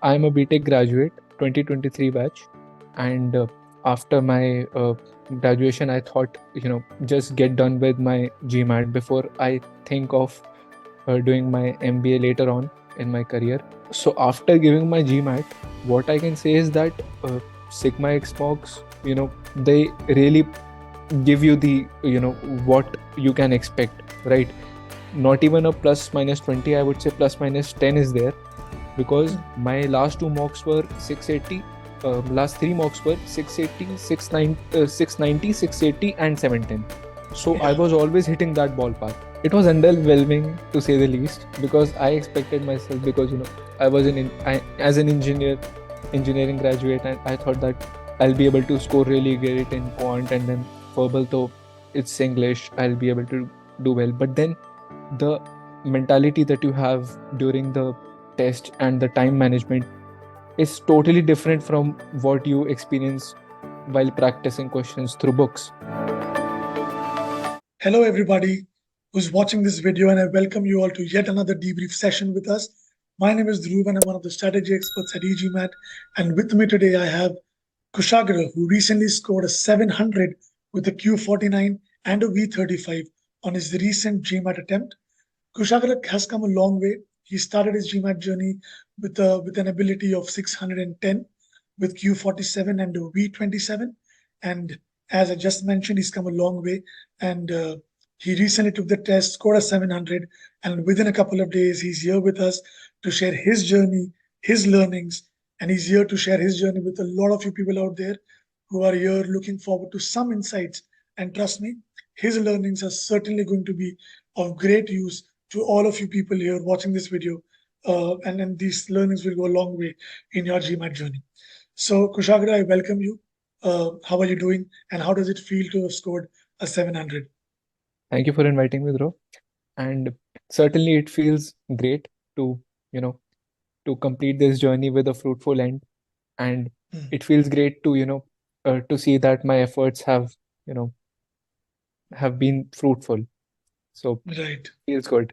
I'm a BTech graduate, 2023 batch, and after my graduation, I thought, just get done with my GMAT before I think of doing my MBA later on in my career. So after giving my GMAT, what I can say is that Sigma Xbox, they really give you the, what you can expect, right? Not even a plus minus 20, I would say plus minus 10 is there, because my last two mocks were 680. Last three mocks were 680, 690, 680, and 710. So I was always hitting that ballpark. It was underwhelming to say the least, because I expected myself, because I was as an engineering graduate, and I thought that I'll be able to score really great in quant, and then verbal, though it's English, I'll be able to do well. But then the mentality that you have during the test and the time management is totally different from what you experience while practicing questions through books. Hello, everybody who's watching this video, and I welcome you all to yet another debrief session with us. My name is Dhruv, and I'm one of the strategy experts at e-GMAT. And with me today, I have Kushagra, who recently scored a 700 with a Q49 and a V35 on his recent GMAT attempt. Kushagra has come a long way. He started his GMAT journey with an ability of 610 with Q47 and a V27. And as I just mentioned, he's come a long way. And he recently took the test, scored a 700. And within a couple of days, he's here with us to share his journey, his learnings. And he's here to share his journey with a lot of you people out there who are here looking forward to some insights. And trust me, his learnings are certainly going to be of great use to all of you people here watching this video. And then these learnings will go a long way in your GMAT journey. So Kushagra, I welcome you. How are you doing? And how does it feel to have scored a 700? Thank you for inviting me, Dhruv. And certainly it feels great to, to complete this journey with a fruitful end. And it feels great to, to see that my efforts have been fruitful. So Right, feels good.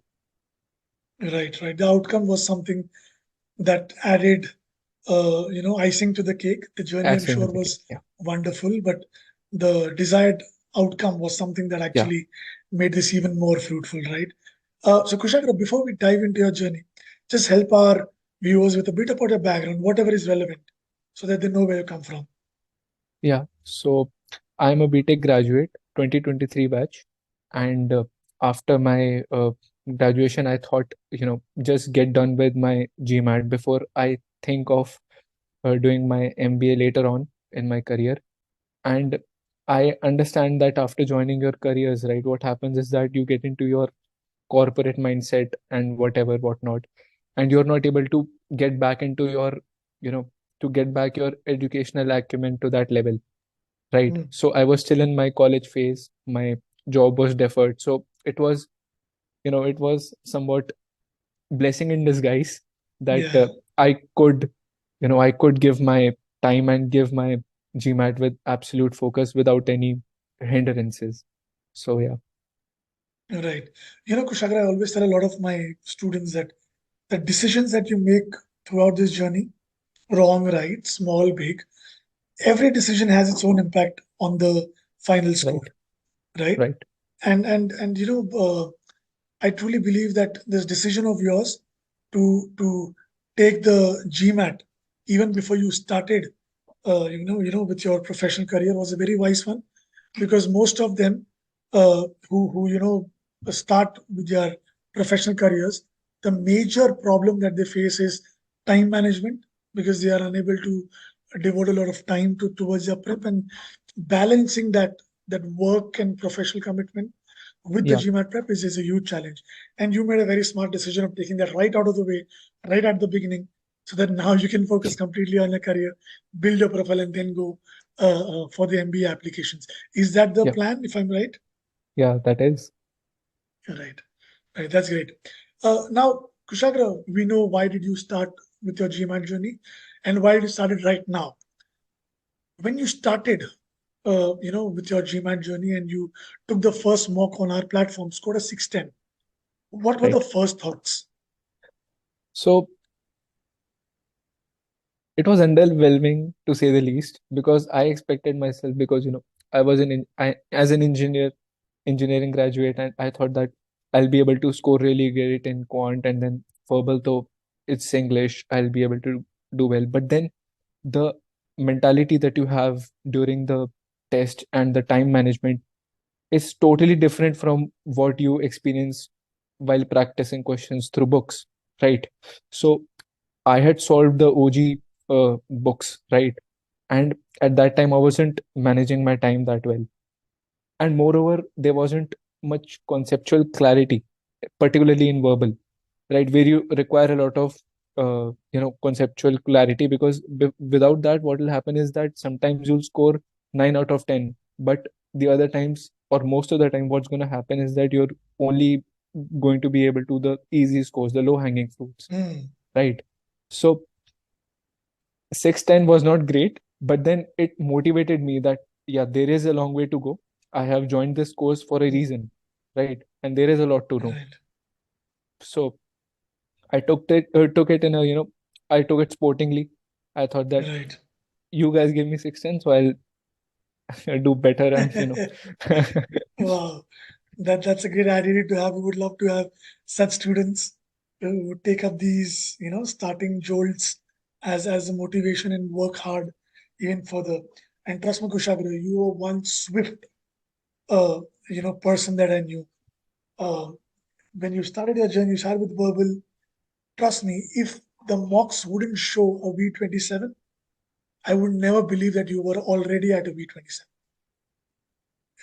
right. The outcome was something that added, icing to the cake. The journey, I'm Accent sure, with the cake. was Yeah. wonderful, but the desired outcome was something that Yeah. actually made this even more fruitful, right? So Kushagra, before we dive into your journey, just help our viewers with a bit about your background, whatever is relevant, so that they know where you come from. Yeah. So I'm a BTech graduate, 2023 batch, and after my graduation, I thought, just get done with my GMAT before I think of doing my MBA later on in my career. And I understand that after joining your careers, right, what happens is that you get into your corporate mindset and whatever, whatnot, and you're not able to get back into your, you know, to get back your educational acumen to that level, right? Mm. So I was still in my college phase, my job was deferred. So it was somewhat blessing in disguise that Yeah, I could give my time and give my GMAT with absolute focus without any hindrances. So yeah. right. Kushagra, I always tell a lot of my students that the decisions that you make throughout this journey, wrong, right, small, big, every decision has its own impact on the final score, Right. right? Right. And I truly believe that this decision of yours to take the GMAT even before you started, with your professional career was a very wise one, because most of them who start with their professional careers, the major problem that they face is time management, because they are unable to devote a lot of time towards their prep, and balancing that work and professional commitment with the Yeah. GMAT prep is a huge challenge. And you made a very smart decision of taking that right out of the way, right at the beginning, so that now you can focus completely on your career, build your profile, and then go for the MBA applications. Is that the Yeah. plan, if I'm right? Yeah, that is. Right. Right. That's great. Now, Kushagra, we know why did you start with your GMAT journey, and why did you start it right now? When you started, with your GMAT journey, and you took the first mock on our platform, scored a 610. What were the Right. first thoughts? So It was underwhelming to say the least, because I expected myself, because I was as an engineering graduate, and I thought that I'll be able to score really great in quant, and then verbal, though it's English, I'll be able to do well. But then the mentality that you have during the test and the time management is totally different from what you experience while practicing questions through books, right? So I had solved the OG books, right? And at that time, I wasn't managing my time that well. And moreover, there wasn't much conceptual clarity, particularly in verbal, right? Where you require a lot of conceptual clarity, because without that, what will happen is that sometimes you'll score 9 out of 10, but the other times, or most of the time, what's going to happen is that you're only going to be able to the easy scores, the low hanging fruits, Mm. right? So 610 was not great, but then it motivated me that, yeah, there is a long way to go. I have joined this course for a Mm. reason, right? And there is a lot to know. Right. So I took it in a, I took it sportingly. I thought that Right. you guys give me 610, so I'll do better, and Wow. That's a great attitude to have. We would love to have such students who take up these, starting jolts as a motivation and work hard even further. And trust me, Kushagra, you were one swift, uh, person that I knew. Uh, when you started your journey, you started with verbal. Trust me, if the mocks wouldn't show a V27, I would never believe that you were already at a V27.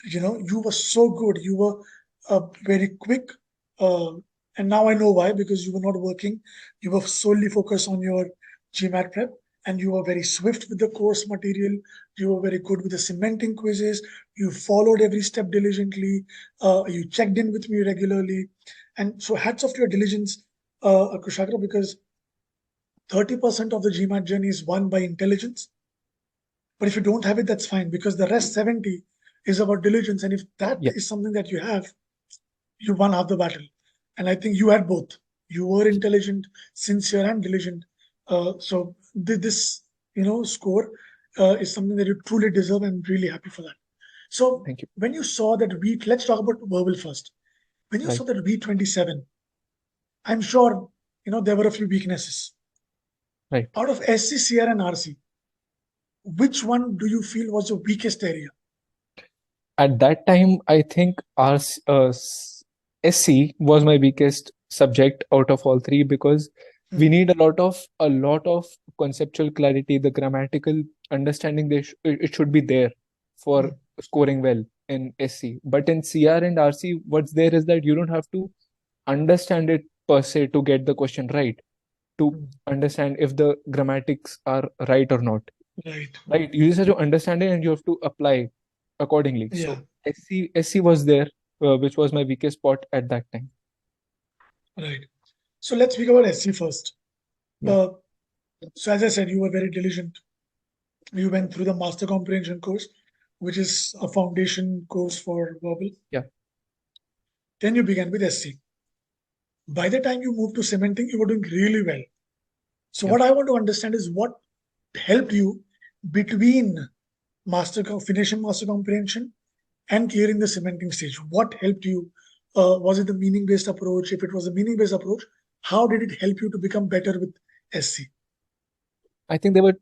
You were so good. You were very quick. uh, and now I know why, because you were not working. You were solely focused on your GMAT prep, and you were very swift with the course material. You were very good with the cementing quizzes. You followed every step diligently. You checked in with me regularly. And so hats off to your diligence, Kushagra, because 30% of the GMAT journey is won by intelligence. But if you don't have it, that's fine, because the rest 70 is about diligence. And if that yeah, is something that you have, you won half the battle. And I think you had both. You were intelligent, sincere, and diligent. So this, score is something that you truly deserve, and really happy for that. So thank you. when you saw that let's talk about verbal first. When you Right. saw that V27, I'm sure there were a few weaknesses. Right. Out of SC, CR, and RC, which one do you feel was the weakest area? At that time, I think SC was my weakest subject out of all three, because we Hmm. need a lot of conceptual clarity, the grammatical understanding. It should be there for Hmm. scoring well in SC. But in CR and RC, what's there is that you don't have to understand it per se to get the question right, to Hmm. understand if the grammatics are right or not, Right. right? You just have to understand it, and you have to apply accordingly. Yeah. So SC was there, which was my weakest spot at that time. Right. So let's speak about SC first. Yeah, Uh, so as I said, you were very diligent. You went through the Master Comprehension course, which is a foundation course for verbal. yeah, Then you began with SC. By the time you moved to cementing, you were doing really well. So yeah. what I want to understand is what helped you between finishing Master Comprehension and clearing the cementing stage. What helped you? Was it the meaning-based approach? If it was a meaning-based approach, how did it help you to become better with SC? I think there were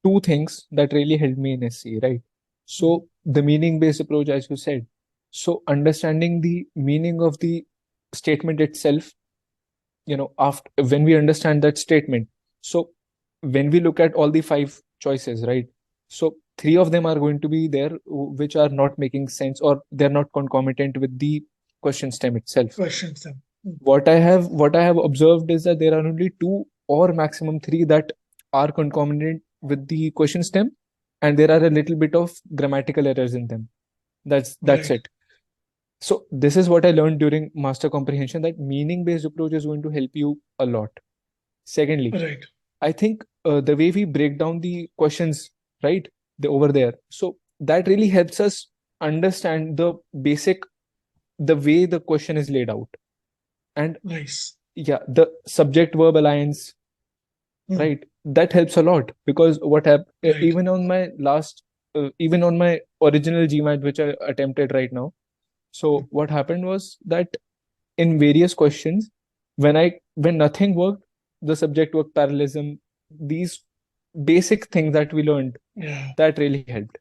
two things that really helped me in SC, right? Mhm. So the meaning-based approach, as you said. So understanding the meaning of the statement itself, after when we understand that statement. So when we look at all the five choices, right? So three of them are going to be there, which are not making sense, or they're not concomitant with the question stem itself. Questions then. Mm. What I have observed is that there are only two or maximum three that are concomitant with the question stem, and there are a little bit of grammatical errors in them. That's Right. it. So this is what I learned during master comprehension, that meaning based approach is going to help you a lot. Secondly, Right. I think the way we break down the questions, right, over there, so that really helps us understand the way the question is laid out. And Nice. yeah, the subject verb alliance, Mm. right? that helps a lot, because what happened, Right. even on my original GMAT which I attempted right now. So Mm. what happened was that in various questions, when nothing worked, the subject work parallelism, these basic things that we learned, Yeah. that really helped.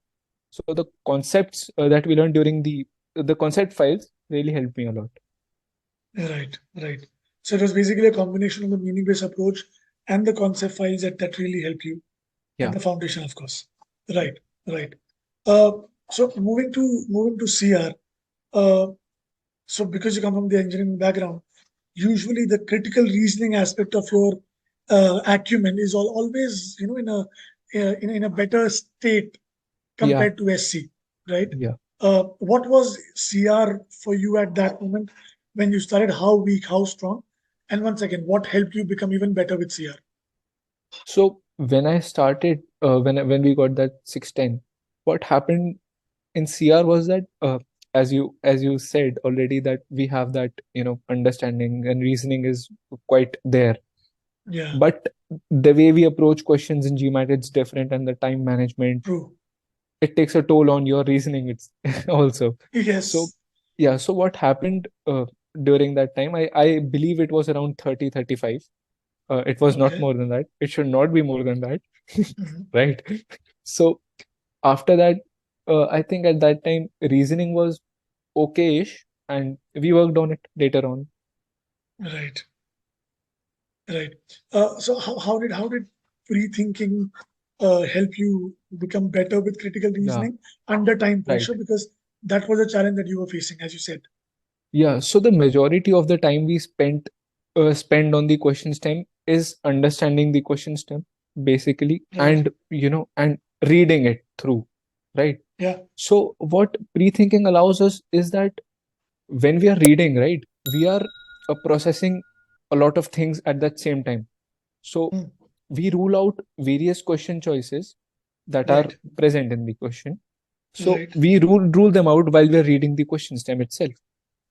So the concepts that we learned during the concept files really helped me a lot. Right. Right. So it was basically a combination of the meaning-based approach and the concept files that really helped you, and Yeah. the foundation, of course. Right. Right. Uh, so moving to CR. Uh, so because you come from the engineering background, usually the critical reasoning aspect of your acumen is always, in a better state Yeah. compared to SC, right? Yeah. What was CR for you at that moment when you started? How weak, how strong? And once again, what helped you become even better with CR? So when I started, when we got that 610, what happened in CR was that, as you said already, that we have that, understanding and reasoning is quite there. Yeah, But the way we approach questions in GMAT, it's different, and the time management, true. it takes a toll on your reasoning. It's also. So Yes. yeah. So what happened during that time? I believe it was around 30-35. It was not Okay. more than that. It should not be more than that, Mhm. right? So after that, I think at that time reasoning was okay-ish, and we worked on it later on. Right. Right. So how did pre-thinking help you become better with critical Yeah, reasoning under time right. pressure? Because that was a challenge that you were facing, as you said. Yeah, so the majority of the time we spend on the question stem is understanding the question stem, basically, Right. and reading it through, right? Yeah. So what pre-thinking allows us is that when we are reading, right, we are processing a lot of things at that same time. So Mm. we rule out various question choices that are Right. present in the question. So Right. we rule them out while we are reading the question stem itself.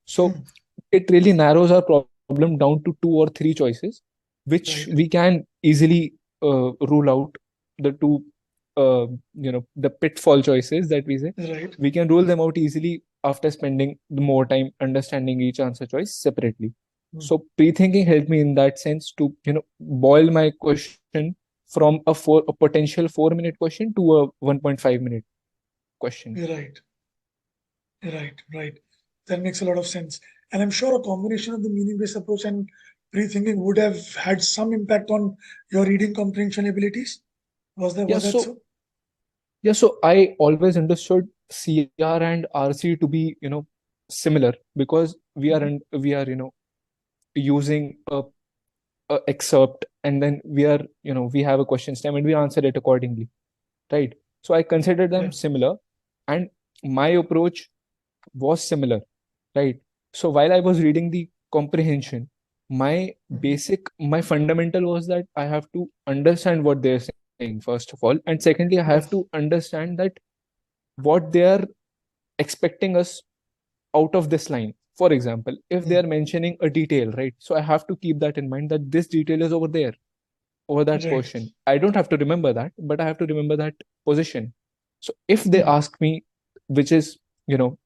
So Mm. it really narrows our problem down to two or three choices, which Right. we can easily rule out the two, the pitfall choices that we say. Right. We can rule them out easily after spending the more time understanding each answer choice separately. Mm. So pre-thinking helped me in that sense to, boil my question from a potential 4 minute question to a 1.5 minute question. Right. Right. Right. That makes a lot of sense. And I'm sure a combination of the meaning-based approach and pre-thinking would have had some impact on your reading comprehension abilities. Yeah, Was that so so? yeah, so I always understood CR and RC to be, similar, because Mhm. we are, using a excerpt, and then we have a question stem and we answer it accordingly, right? So I consider them Yeah. similar, and my approach was similar, right? So while I was reading the comprehension, Mhm. my fundamental was that I have to understand what they're saying, first of all, and secondly, I have to Yeah. understand that what they are expecting us out of this line. For example, if they Mm. are mentioning a detail, right? So I have to keep that in mind, that this detail is over there, over that Right. portion. I don't have to remember that, but I have to remember that position. So if they Mm. ask me, which is,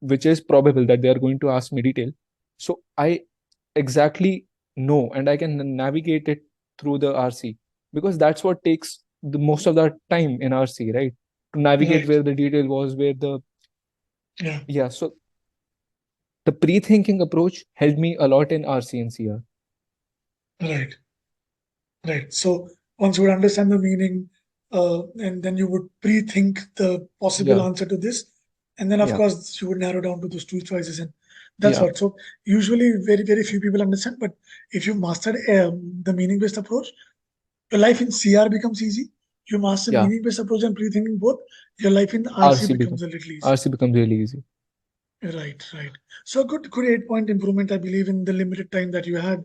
which is probable that they are going to ask me detail, so I exactly know and I can navigate it through the RC, because that's what takes the most of the time in RC, right? To navigate Right. where the detail was, where the Yeah. yeah. So the pre-thinking approach helped me a lot in RC and CR. Right. Right. So once you would understand the meaning, and then you would pre-think the possible Yeah, answer to this, and then of yeah, course you would narrow down to those two choices, and that's yeah, what. So usually, very few people understand. But if you mastered the meaning-based approach, your life in CR becomes easy. You master yeah. meaning-based approach and pre-thinking both. Your life in RC RC becomes become a little easier. RC becomes really easy. Right, right. So a good 8 point improvement, I believe, in the limited time that you had.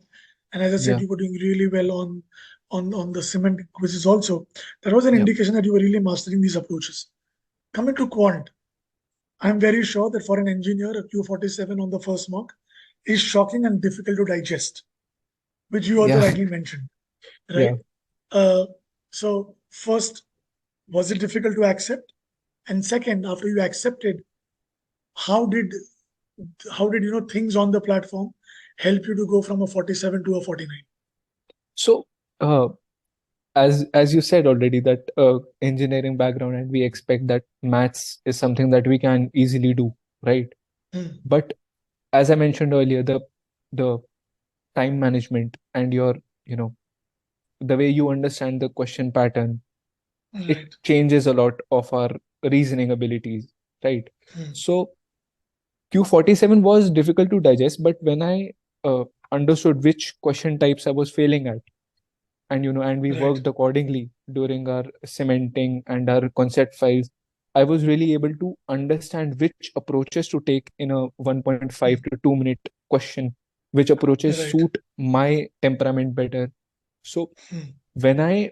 And as I said, Yeah, you were doing really well on the semantic quizzes also. That was an yeah, indication that you were really mastering these approaches. Coming to quant, I'm very sure that for an engineer, a Q47 on the first mark is shocking and difficult to digest, which you also yeah, rightly mentioned, right? yeah, Uh, So first, was it difficult to accept? And second, after you accepted, how did things on the platform help you to go from a 47 to a 49? So, uh, as you said already, that engineering background, and we expect that maths is something that we can easily do, right? Hmm. But as I mentioned earlier, the time management and your, you know, the way you understand the question pattern, it Right. changes a lot of our reasoning abilities, right? Hmm. So Q47 was difficult to digest, but when I understood which question types I was failing at, and we Right. worked accordingly during our cementing and our concept files, I was really able to understand which approaches to take in a 1.5 Hmm. to 2 minute question, which approaches Right. suit my temperament better. So Hmm. when I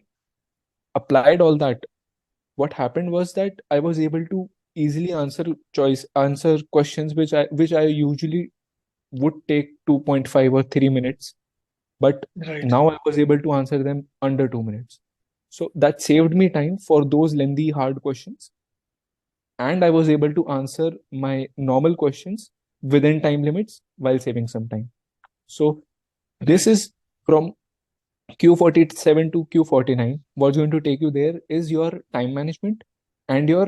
applied all that, what happened was that I was able to easily answer questions which I usually would take 2.5 or 3 minutes, but Right. now I was able to answer them under 2 minutes. So that saved me time for those lengthy hard questions, and I was able to answer my normal questions within time limits while saving some time. So this Right. is from Q47 to Q49. What's going to take you there is your time management and your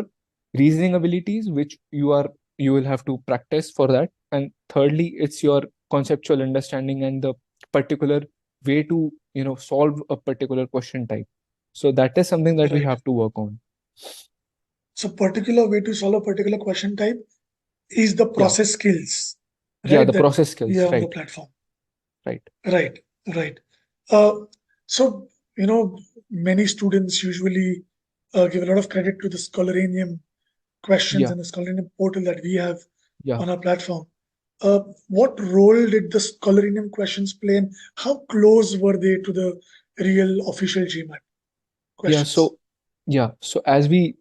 reasoning abilities, which you will have to practice for that. And thirdly, it's your conceptual understanding and the particular way to solve a particular question type. So that is something that we Right. have to work on. So particular way to solve a particular question type is the Yeah, process skills, yeah, right? the That process we skills, have on the right, platform. right. Right. Right. Uh, so, many students usually give a lot of credit to the Scholaranium questions Yeah, and the Scholaranium portal that we have yeah, on our platform. What role did the Scholaranium questions play, and how close were they to the real official GMAT yeah. questions? So as we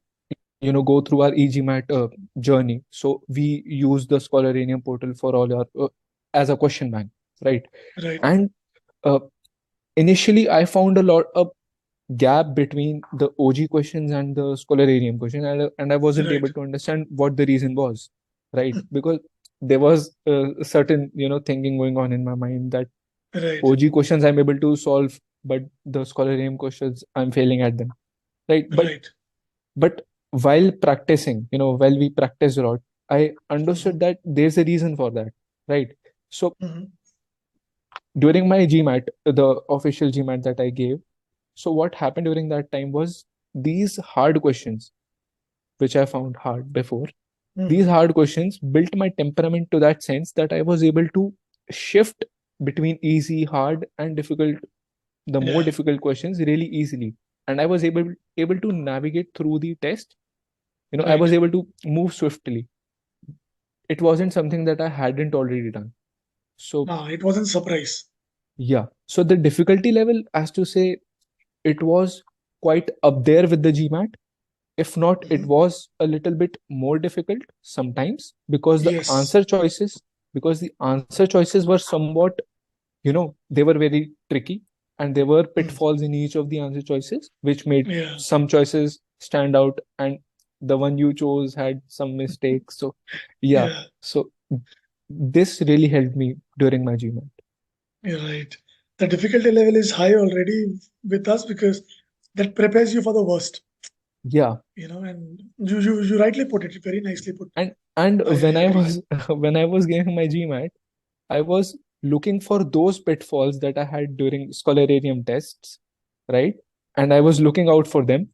go through our e-GMAT journey, so we use the Scholaranium portal for all our as a question bank, right? Right. And uh, initially I found a gap between the OG questions and the Scholaranium question, and I wasn't Right. able to understand what the reason was, right? Because there was a certain thinking going on in my mind that Right. OG questions I'm able to solve, but the Scholaranium questions I'm failing at them, right? Right. But while we practice a lot, I Mhm. understood that there's a reason for that, right? So Mhm. during my GMAT, the official GMAT that I gave, so what happened during that time was these hard questions, which I found hard before, these Mhm. hard questions built my temperament to that sense that I was able to shift between easy, hard, and difficult, the more Yeah. difficult questions really easily. And I was able to navigate through the test. I Right. was able to move swiftly. It wasn't something that I hadn't already done. So No, it wasn't surprise. yeah. So the difficulty level, as to say, it was quite up there with the GMAT. If not, it Mhm. was a little bit more difficult sometimes Yes. because the answer choices were somewhat, they were very tricky, and there were Mm. pitfalls in each of the answer choices, which made Yeah. some choices stand out, and the one you chose had some mistakes. So yeah. Yeah. So this really helped me during my GMAT. You're right. The difficulty level is high already with us because that prepares you for the worst, Yeah. and you rightly put it, very nicely put. And I when I agree. was when I was getting my GMAT, I was looking for those pitfalls that I had during Scholararium tests, right? And I was looking out for them.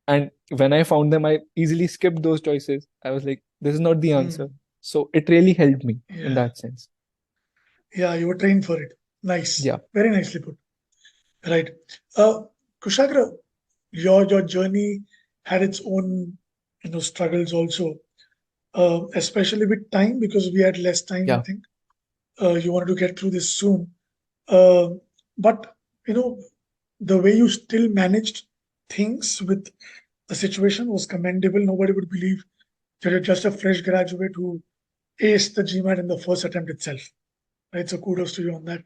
And when I found them, I easily skipped those choices. I was like, this is not the answer. Hmm. So it really helped me in Yeah. that sense. Yeah, you were trained for it. Nice. Yeah. Very nicely put. Right. Uh, Kushagra, your journey had its own, struggles also, especially with time because we had less time, I Yeah. think. You wanted to get through this soon. Uh, but, you know, the way you still managed things with the situation was commendable. Nobody would believe that you're just a fresh graduate who aced the GMAT in the first attempt itself. Right? So kudos to you on that.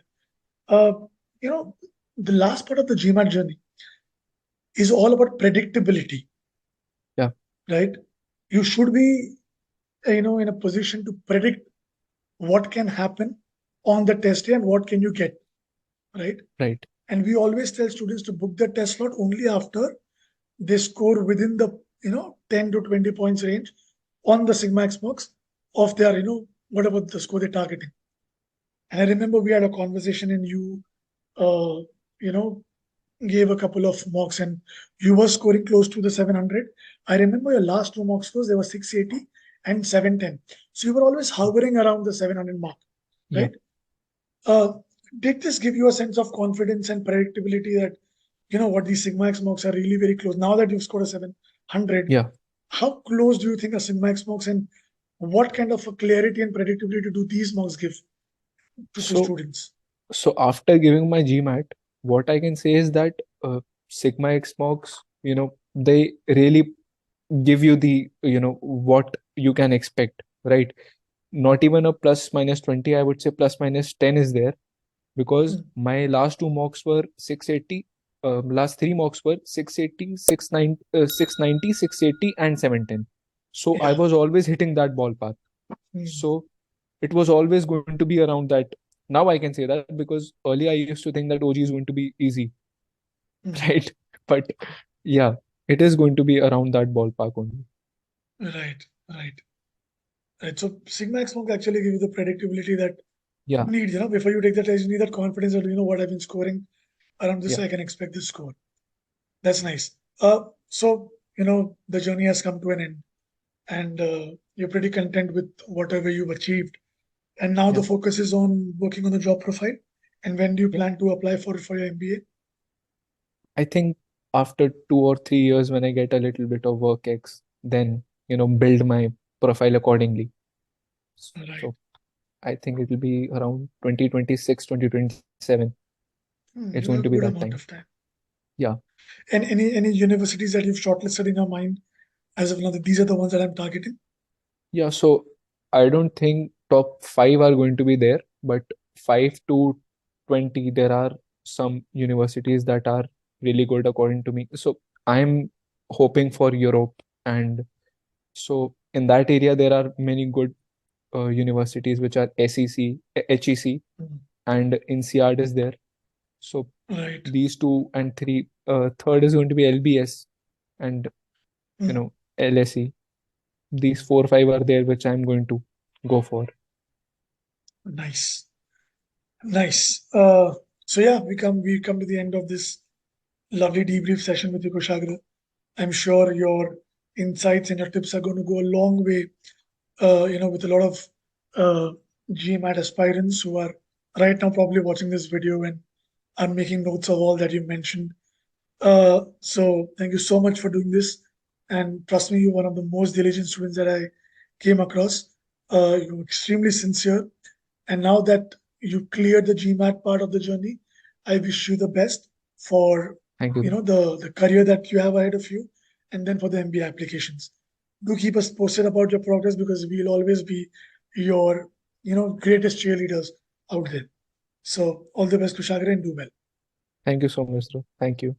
Uh, you know, the last part of the GMAT journey is all about predictability. Yeah. Right? You should be, in a position to predict what can happen on the test day and what can you get, right? Right. And we always tell students to book the test slot only after they score within the 10 to 20 points range on the sigma x marks of their whatever the score they're targeting. And I remember we had a conversation and you you know gave a couple of mocks and you were scoring close to the 700. I remember your last two mock scores, they were 680 and 710. So you were always hovering around the 700 mark, Yeah. right? Did this give you a sense of confidence and predictability that, what, these Sigma X mocks are really very close? Now that you've scored a 700, Yeah. how close do you think a Sigma X mocks, and what kind of a clarity and predictability do these mocks give to So students? so after giving my GMAT, what I can say is that Sigma X mocks, they really give you the, what you can expect, right? Not even a plus minus 20, I would say plus minus 10 is there, because Hmm. my last two mocks were 680. Last three mocks were 680, 690, 680, and 710. So I Yeah. was always hitting that ballpark. Hmm. So it was always going to be around that. Now I can say that because earlier I used to think that OG is going to be easy, Hmm. right? But yeah, it is going to be around that ballpark only. Right, right, right. So Sigma X mock actually give you the predictability that Yeah, you need, before you take the test, you need that confidence that, what I've been scoring around this, yeah, I can expect this score. That's nice. So, the journey has come to an end, and you're pretty content with whatever you've achieved. And now the yeah, focus is on working on the job profile. And when do you yeah. plan to apply for your MBA? I think after 2 or 3 years, when I get a little bit of work ex, then build my profile accordingly. Right. So I think it will be around 2026, 2027. It's going You to be have a that good time. amount of time. Yeah. And any universities that you've shortlisted in your mind as of now, that these are the ones that I'm targeting? Yeah. So I don't think top five are going to be there, but 5 to 20, there are some universities that are really good according to me. So I'm hoping for Europe. And so in that area, there are many good universities which are SEC, HEC, Mm. and INSEAD is there. So Right. these two and three, third is going to be LBS and Mm. LSE. These 4 or 5 are there which I'm going to go for. Nice. Nice. So yeah, we come to the end of this lovely debrief session with you, Kushagra. I'm sure your insights and your tips are going to go a long way, with a lot of uh, GMAT aspirants who are right now probably watching this video and are making notes of all that you mentioned. So thank you so much for doing this. And trust me, you're one of the most diligent students that I came across. You're extremely sincere. And now that you cleared the GMAT part of the journey, I wish you the best for Thank you. the career that you have ahead of you, and then for the MBA applications. Do keep us posted about your progress because we'll always be your greatest cheerleaders out there. So all the best, Kushagra, and do well. Thank you so much, bro. Thank you.